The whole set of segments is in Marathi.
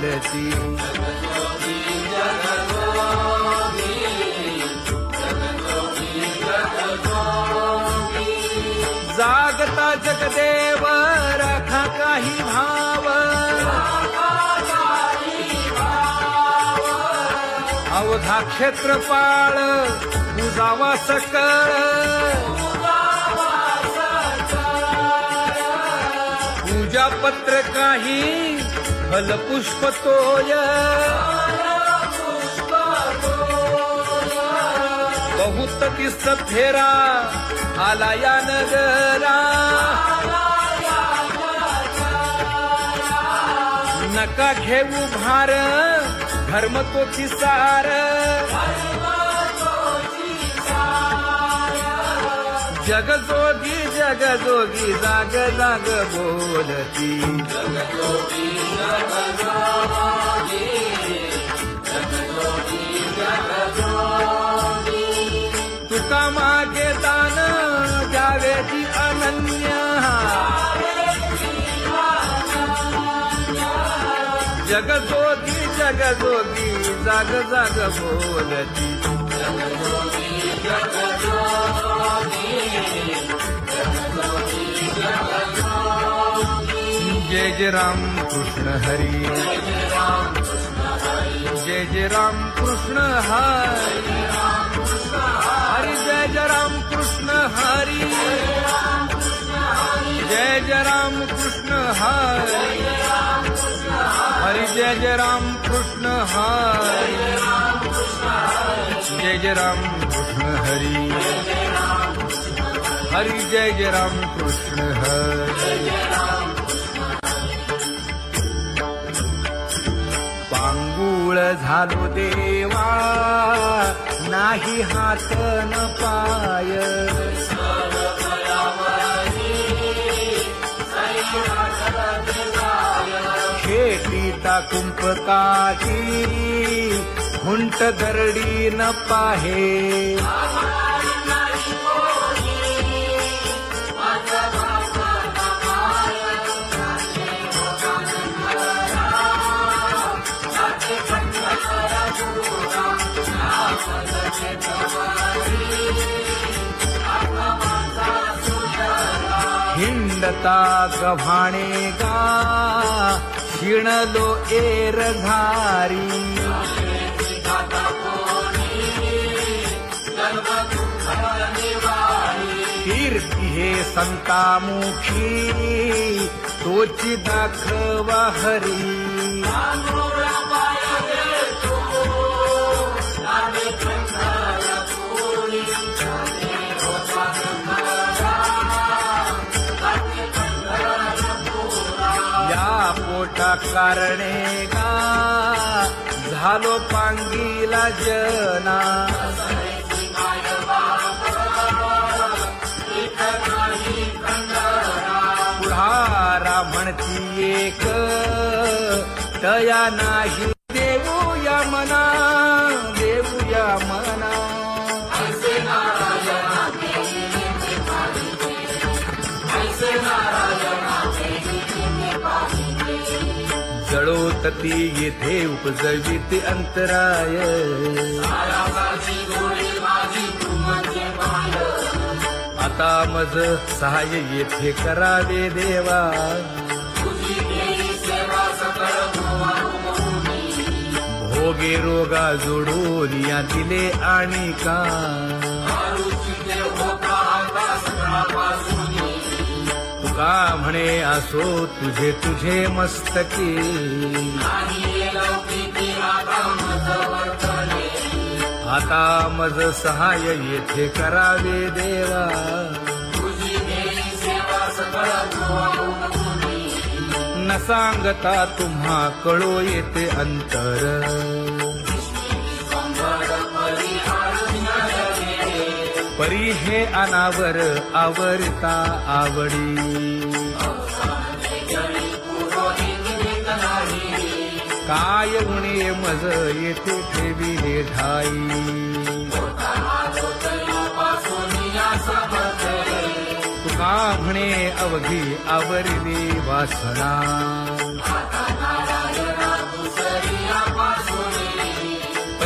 बोलती. जागता जगदेव राखा काही भाव, अवधा क्षेत्रपाळ बुजावा सकळ. पूजा पत्र काही फलपुष्प तोय, बहुत तीस फेरा आला या नगरा. नका घेऊ भार धर्म तोची सार, जगजोगी जगजोगी जाग जाग बोलती. तुका मागे दान द्यावे ती अनन्य, जगजोगी जगजोगी जाग जाग बोलती. जय जय राम कृष्ण हरी, जय जय राम कृष्ण हरी, हरी जय जय राम कृष्ण हरी, जय जय राम कृष्ण हरी, हरी जय जय राम कृष्ण हरी, जय जय राम कृष्ण हरी, हरी जय जय राम कृष्ण हरी. पांगुळ झालो देवा नाही हात न पाय, खेटीता कुंपकाची हुंट दरडी न पाहे. हिंडता गव्हाणे गा शिणलो एर घारी, कीर्ती हे संतामुखी तोची दाखवा हरी. पोटा कारणे गा झालो पांगीला जना, पुढारा म्हणती एक तया नाही देऊया मना, देऊया मना. जळोतती येथे उपजविते अंतराय, आता मज सहाय्य येथे करावे देवा. भोगे रोगा जोडून या दिले आणि का, तुका म्हणे असो तुझे तुझे मस्तकी. आता मज सहाय्य येथे करावे देवा. न सांगता तुम्हा कळो येते अंतर, परी हे अनावर आवरता आवडी. काय उणे मज येथे ठेविले ठाई, तुका म्हणे अवघी आवरली वासना.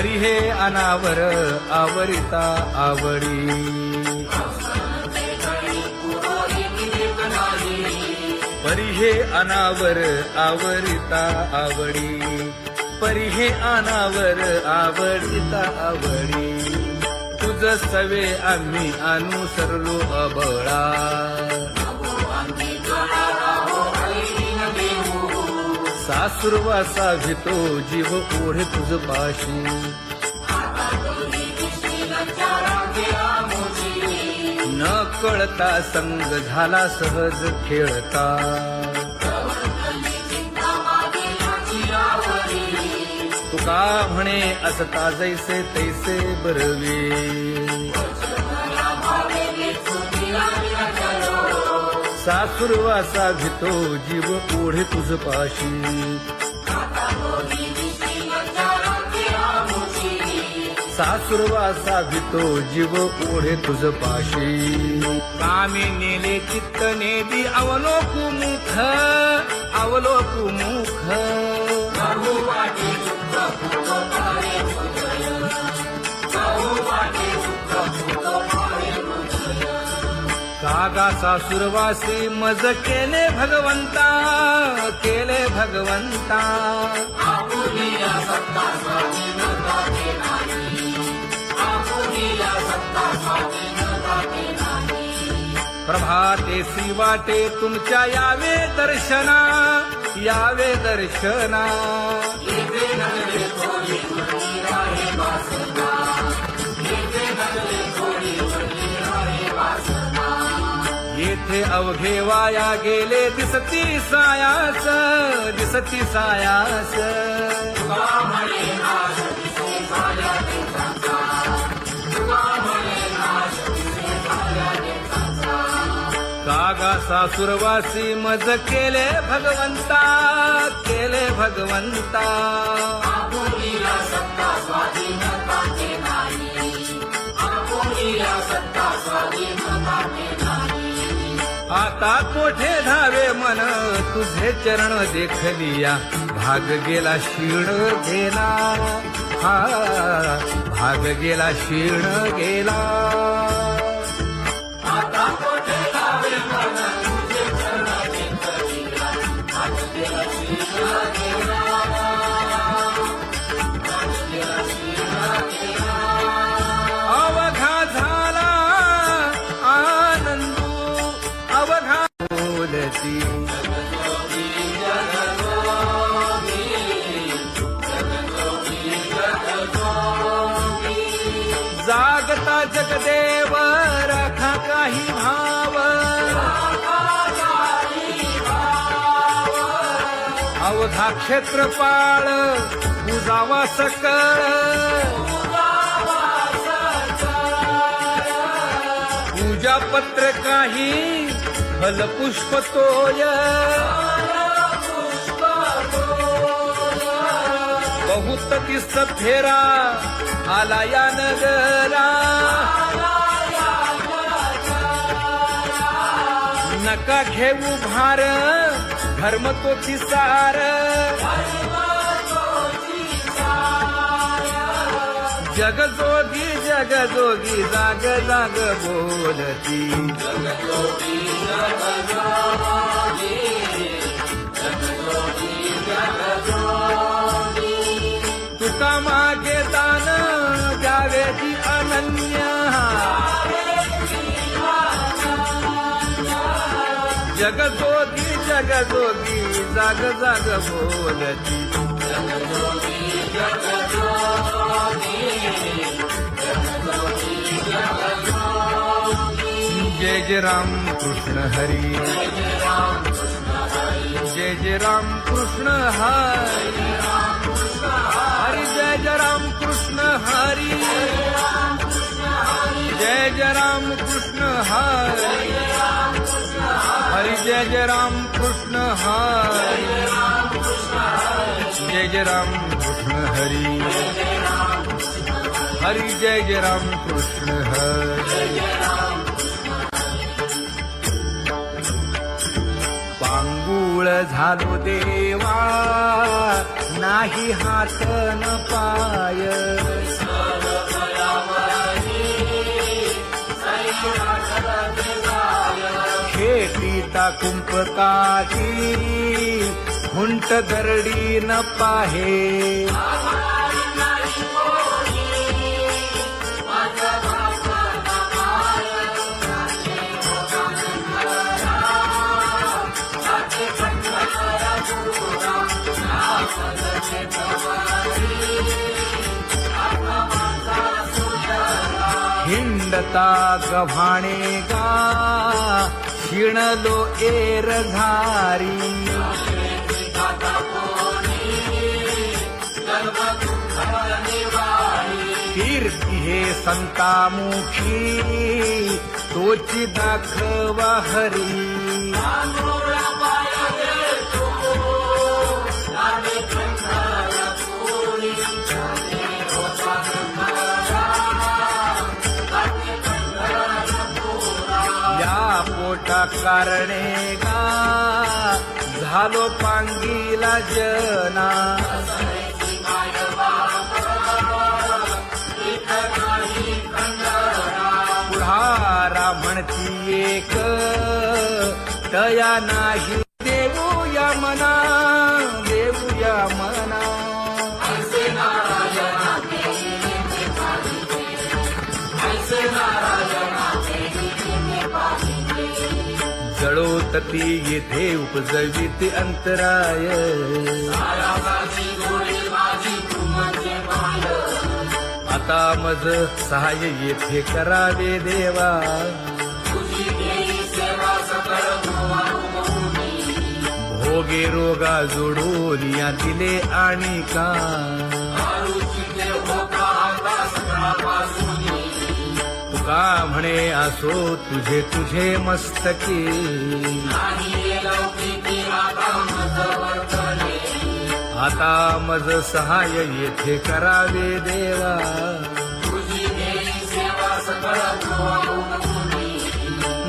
परी हे अनावर आवरिता आवडी परी हे अनावर आवरिता आवडी परी हे अनावर आवडिता आवडी तुझ सवे आम्ही अनुसरलो अबळा सासुरवासा भितो जीव ओढे तुझ पाशी न कळता संग झाला सहज खेळता तुका म्हणे असता जैसे तैसे बरवे सासुरवासा भितो जीव ओढे तुझ पाशी सासुरवासा भितो जीव ओढे तुझ पाशी कामे नेले चित्त नेदी अवलोकु मुख अवलोकु मुख कागा सासुरवासी मज केले भगवंता केले भगवंता प्रभाते सी वाटे तुमच्या यावे दर्शना यावे दर्शना येथे अवघे वाया गेले दिसती सायास दिसती सायास कागा सासुरवासी मज केले भगवंता केले भगवंता आता कोठे धावे मन तुझे चरण देखलिया भाग गेला क्षीण गेला हा भाग गेला क्षीण गेला आता कोठे धावे मन तुझे चरण देखलिया भाग गेला क्षीण गेला अवघा झाला आनंदू अवघा बोलती जागता जगदेव राखा काही भाव अवघा क्षेत्रपाळ पूजावा सकळ पूजा पत्र काही फलपुष्प तोय बहुत किस फेरा आला या नगरा नका घेऊ भार धर्म तो सार जगजोगी जगजोगी जाग जाग बोलती तुका मागे दान द्यावेची अनन्य जगजोगी जगजोगी जाग जाग बोलती जय जय राम कृष्ण हरी जय जय राम कृष्ण हरी हरि जय जय राम कृष्ण हरी जय जय राम कृष्ण हरी हरि जय जय राम कृष्ण हरी जय जय राम कृष्ण हरी हरि जय जय राम कृष्ण हरी पांगुळ झालो देवा ना नाही हात न पाय शेतीता कुंपकाची हुंट दरडी न पाहे हिंडता गव्हाणे गा शिणलो एर घारी कीर्ती हे संतामुखी तोची दाखवा हरी पोटा कारणे गा झालो पांगीला जना पुढारा म्हणती एक तया नाही देऊया मना देऊया मना जळोतती येथे उपजविते अंतराय आता मज सहाय्य येथे करावे देवा भोगे रोगा जोडून या दिले आणि का तुका म्हणे असो तुझे तुझे मस्तकी आता मज सहाय्य येथे करावे देवा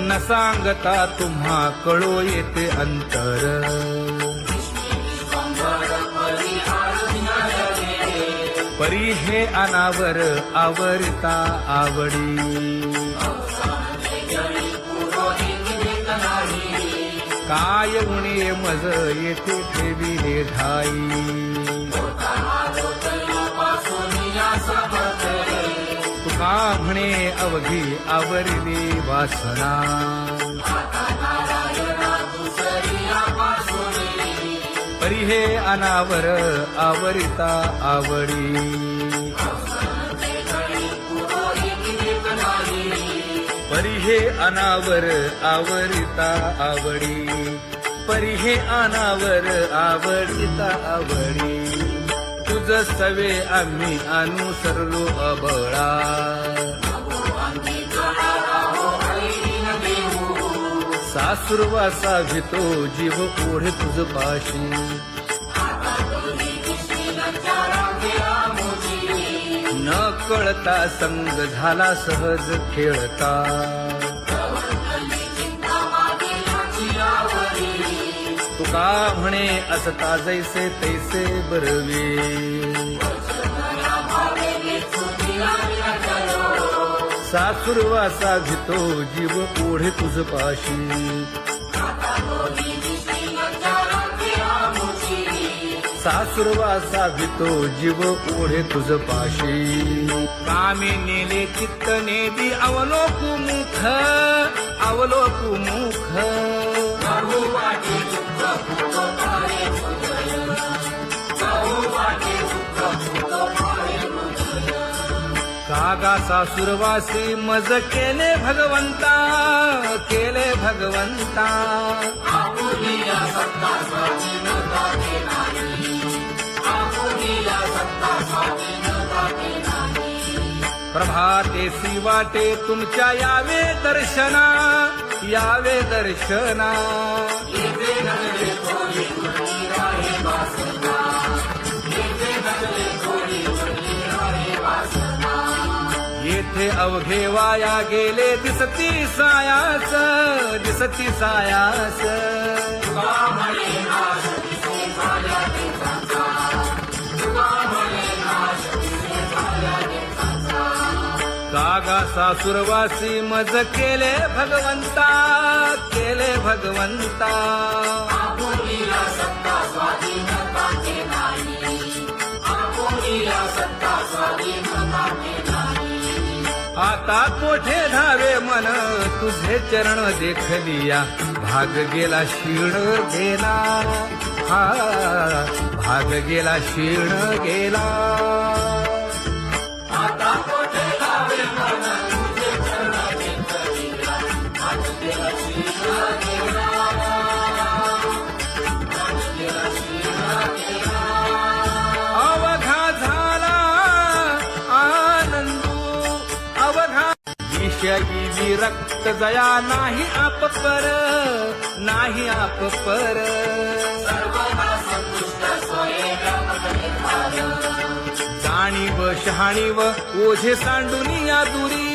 न सांगता तुम्हा कळो येते अंतर परी हे अनावर आवरता आवडी काय उणे मज येथे ठेविले ठाई तुका म्हणे अवघी आवरली वासना परी हे अनावर आवरिता आवडी परी हे अनावर आवरिता आवडी परी हे अनावर आवडिता आवडी तुझ सवे आम्ही अनुसरलो अबळा सासुरवासा भितो जीव ओढे तुझ पाशी न कळता संग झाला सहज खेळता तुका म्हणे असता जैसे तैसे बरवे सासुरवासा भितो जीव ओढे तुझ पाशी सासुरवासा भितो जीव ओढे तुझ पाशी कामी नेले चित्त नेदी अवलोकु मुख अवलोकु मुख कागा सासुरवासी मज केले भगवंता केले भगवंता प्रभातेसी वाटे तुमच्या यावे दर्शना यावे दर्शना येथे अवघे वाया गेले दिसती सायास दिसती सायास आता सासुरवासी मज केले भगवंता, केले भगवंता. आपुलीला सत्ता स्वाधीनता के नाही, आपुलीला सत्ता स्वाधीनता के नाही. आता कोठे धावे मन तुझे चरण देखलिया, भाग गेला क्षीण गेला, हा भाग गेला क्षीण गेला. आता कोठे लावे मन तुझे चरण देखलिया, भाग गेला क्षीण गेला, भाग गेला क्षीण गेला. अवघा झाला आनंदू अवघा, विषयी विरक्त जया नाही आपपर, नाही आपपर. सर्वदा संतुष्ट स्वयं निर्धार, जाणीव शहाणीव ओझे सांडुनिया दुरी,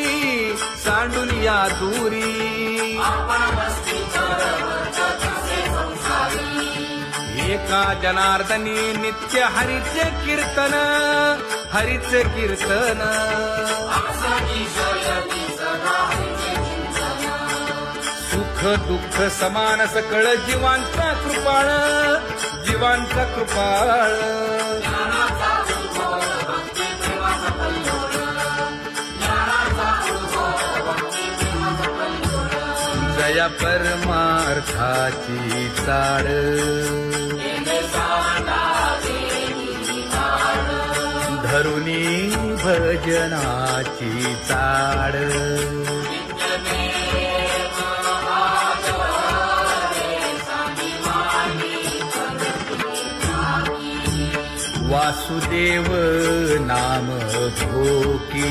सांडुनिया दुरी. आपण मस्ती चोरवत कसे संसारी. एका जनार्दनी नित्य हरीचे कीर्तन, हरीचे कीर्तन. आपसाची शयती सदा हरीचे चिंतन. सुख दुःख समान सकळ जीवांचा कृपाळ, जीवांचा कृपाळ. ज्ञानाचा उद्भव भक्ती प्रेमाचा कल्लोळ, ज्ञानाचा उद्भव भक्ती प्रेमाचा कल्लोळ. जया परमार्थाची चाड, येणे सांडा देवी नाड. धरुणी भजनाची चाड. नित्यनेम आचरे सांगी मांडी करती. वासुदेव नाम भोकी,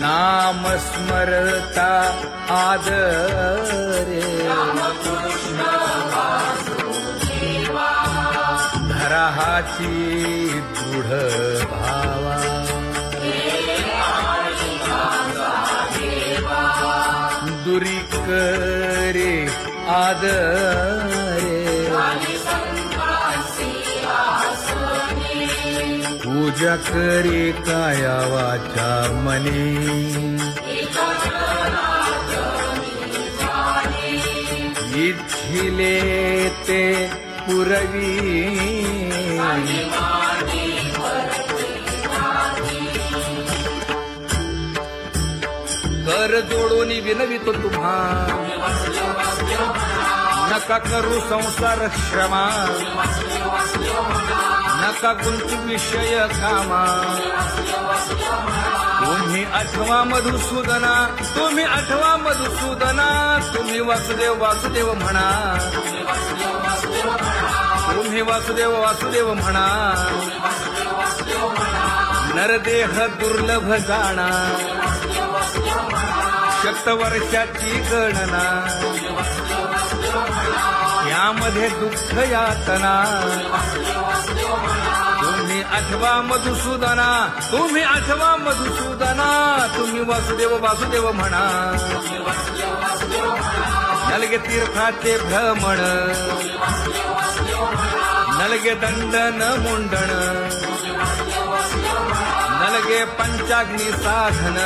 नाम स्मरता आदरे. धराहाची दृढ भावा, दुरी करे आदरे. पूजा करे काया वाचा मने, इच्छिले ते पुरवी. कर जोडून विनवितो तुम्हा, नका करू संसार क्षमा, नका गुंतू विषय कामा. तुम्ही आठवा मधुसूदना, तुम्ही आठवा मधुसूदना. तुम्ही वासुदेव वासुदेव म्हणा, तुम्ही वासुदेव वासुदेव म्हणा. नरदेह दुर्लभ जाणा, शतवर्षाची गणना. यामध्ये दुःख यातना. तुम्ही आठवा मधुसूदना, तुम्ही आठवा मधुसूदना. तुम्ही वासुदेव वासुदेव म्हणा. नलगे तीर्थाचे भ्रमण, नलगे दंडन मुंडण, नलगे पंचाग्नी साधन.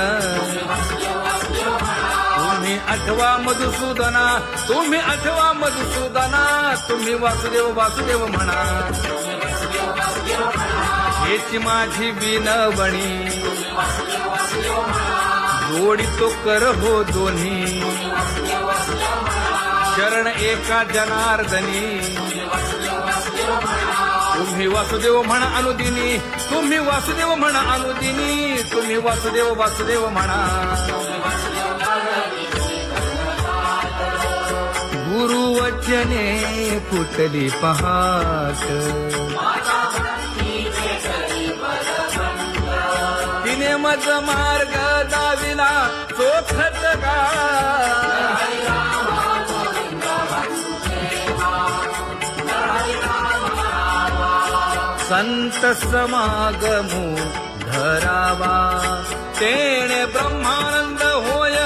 तुम्ही आठवा मधुसूदना, तुम्ही आठवा मधुसूदना. तुम्ही वासुदेव वासुदेव म्हणा. हेची माझी विनवणी, जोडितो कर हो दोन्ही. शरण एका जनार्दनी. तुम्ही वासुदेव म्हणा अनुदिनी, तुम्ही वासुदेव म्हणा अनुदिनी. तुम्ही वासुदेव वासुदेव म्हणा. गुरुवचने फुटली पहाट, तिने मज मार्ग दाविला चोखत गा. संत समागमू धरावा, तेणे ब्रह्मानंद होय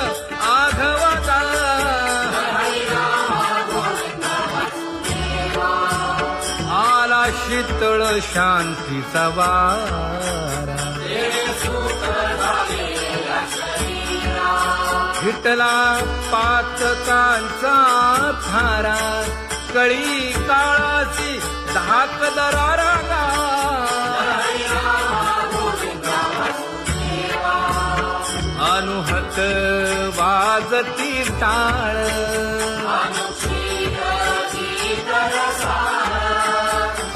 आघवता. आला शीतळ शांतीचा वारा विठला पातकांचा थारा कळी काळाची धाक दरारा अनुहत वाजती टाळ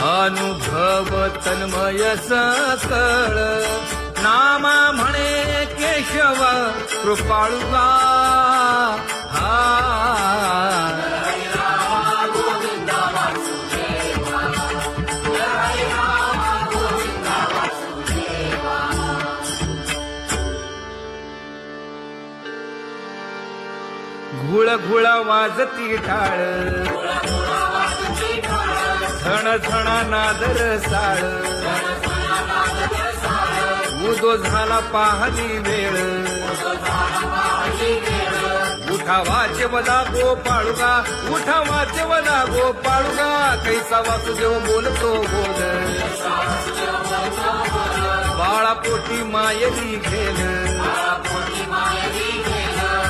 अनुभव तन्मय सकळ नामा म्हणे केशव कृपाळुगा हा घुळ घुळ वाजती टाळ झण झण नादर साळ उदो झाला पाहली वेळ उठा वाचे वदा गोपाळुगा उठा वाचे वदा गोपाळुगा कैसा वासुदेव बोलतो बोल बाळा पोटी मायली घेल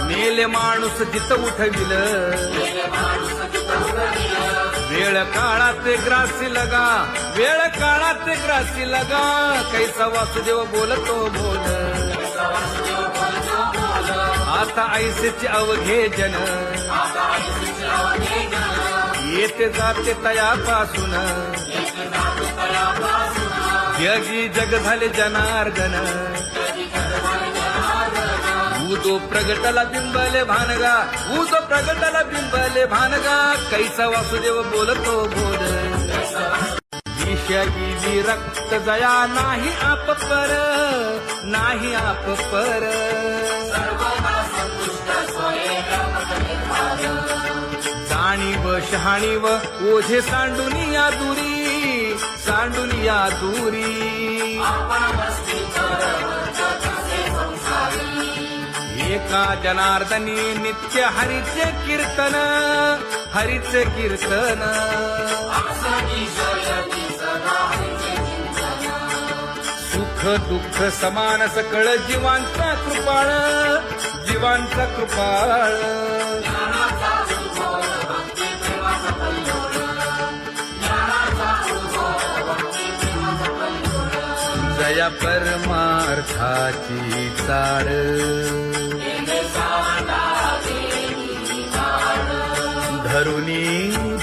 मेले माणूस जित उठविल वेळ काळात ग्रासी लगा वेळ काळात ग्रासी लगा कैसा वासुदेव बोलतो बोल आता ऐसेचे अवघे जन येते जाते तयापासून जगी जग झाले जनार्दन उदो प्रगटला बिंबले भानगा उदो प्रगटला बिंबले भानगा कैसा वासुदेव बोलतो बोल विषयी विरक्त जया नाही आप पर नाही आप पर जाणीव शहाणीव ओझे सांडुनिया दूरी एका जनार्दनी नित्य हरीचे कीर्तन सुख दुःख समान सकळ जीवांचा कृपाळ जया परमार्थाची चाळ धरुनी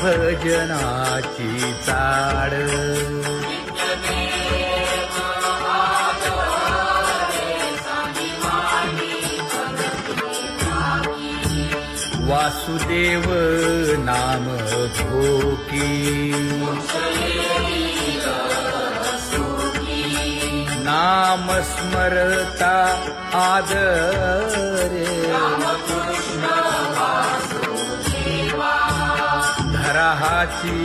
भजनाची चाळ वासुदेव नाम भोकी नाम स्मरता आदरे धराहाची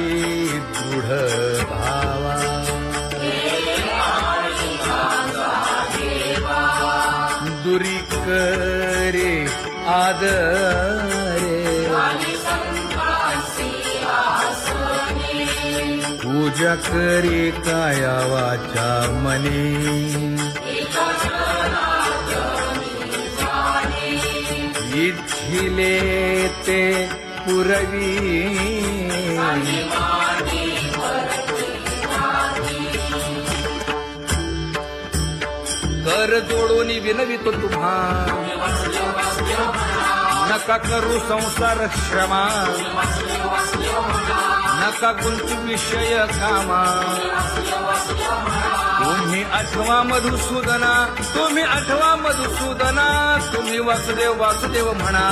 दृढ भावा दुरी करे आदरे पूजा करे काया वाचा मने इच्छिले ते पुरवी कर जोडून विनवितो तुम्हा नका करू संसार श्रमा नका गुंतू विषय कामा तुम्ही आठवा मधुसूदना तुम्ही वासुदेव म्हणा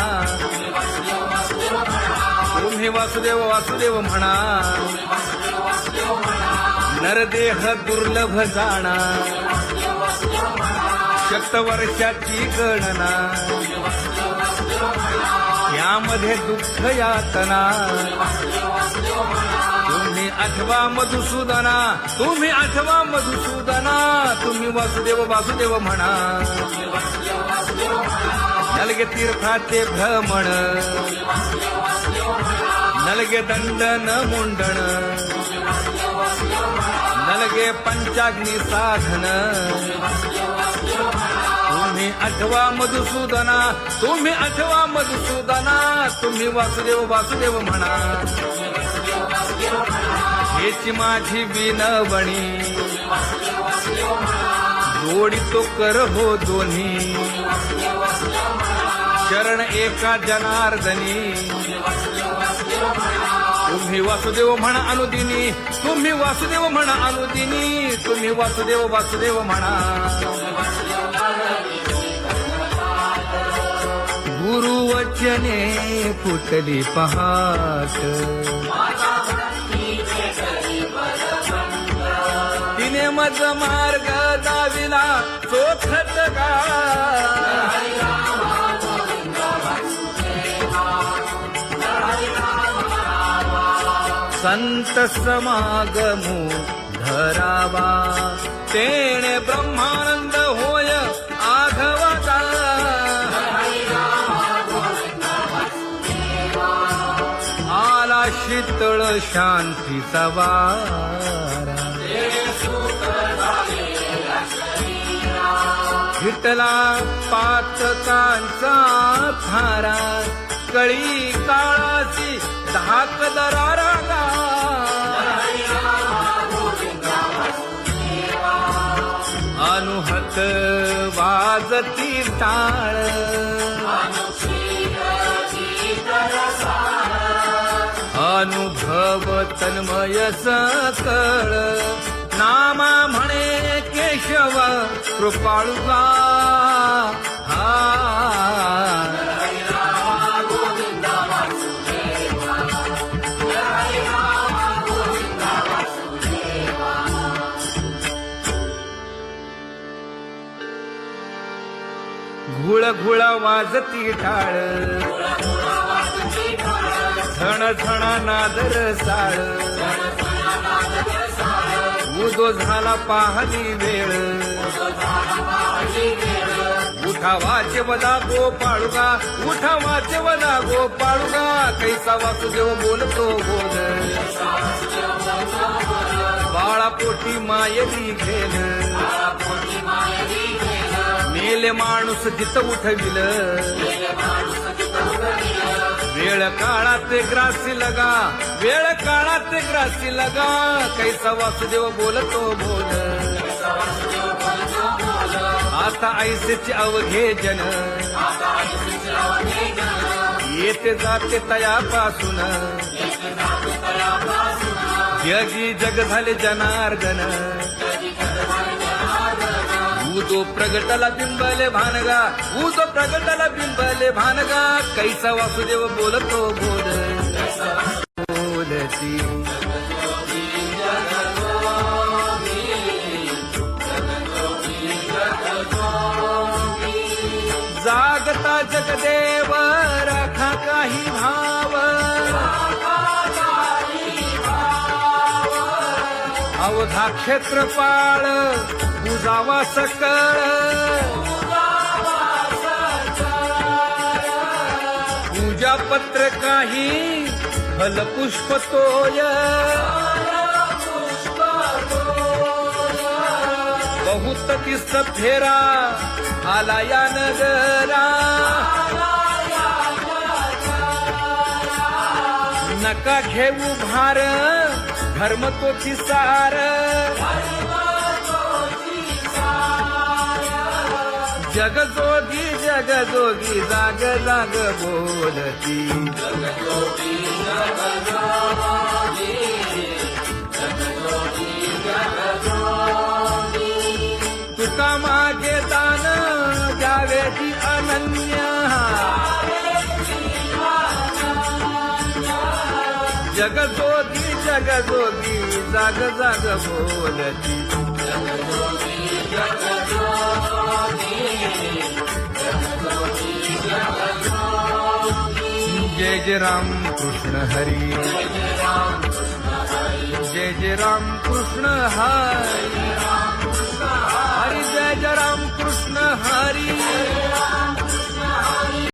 तुम्ही वासुदेव म्हणा नरदेह दुर्लभ जाणा शतवर्षाची गणना यामध्ये दुःख यातना तुम्ही आठवा मधुसूदना तुम्ही वासुदेव म्हणा नलगे तीर्थाचे भ्रमण नलगे दंडन मुंडण नलगे पंचाग्नी साधन तुम्ही आठवा मधुसूदना तुम्ही आठवा मधुसूदना तुम्ही वासुदेव वासुदेव म्हणा हेची माझी विनवणी जोडितो कर हो दोन्ही शरण एका जनार्दनी तुम्ही वासुदेव म्हणा अनुदिनी तुम्ही वासुदेव म्हणा अनुदिनी तुम्ही वासुदेव वासुदेव म्हणा गुरुवचने फुटली पहाट तिने मज मार्ग दाविला चोखत का संत समागमू धरावा तेणे ब्रह्मानंद होय आघवाचा आला शीतळ शांतीचा वारा विठला पातकांचा थारा कळी काळाची धाक दरारा अनुहत वाजती टाळ अनुभव तन्मय सकळ नामा म्हणे केशव कृपाळुगा घुळ घुळ वाजती टाळ झण झण नादर साळ उदो झाला पाहली वेळ उठा वाचे वदा गोपाळुगा उठा वाचे वदा गोपाळुगा कैसा वासुदेव बोलतो बोल बाळा पोटी मायली घेल मेले माणूस जित उठविल वेळ काळात ग्रासी लगा वेळ काळात ग्रासी लगा कैसा वासुदेव बोलतो बोल आता ऐसेचे अवघे जन येते जाते तयापासून जगी जग झाले जनार्दन उदो प्रगटला बिंबले भानगा उदो प्रगटला बिंबले भानगा कैसा वासुदेव बोलतो बोल बोलती जागता जगदेव राखा काही भाव अवधा क्षेत्रपाळ पूजावा सकळ पूजा पत्र काही फलपुष्प तोय बहुत दिस फेरा आला या नगरा नका घेऊ भार धर्म तो सार जगजोगी जगजोगी जाग जाग बोलती तुका मागे दान द्यावेची अनन्य जगजोगी जगजोगी जाग जाग बोलती जय जय राम कृष्ण हरी जय जय राम कृष्ण हरी हरी जय जय राम कृष्ण हरी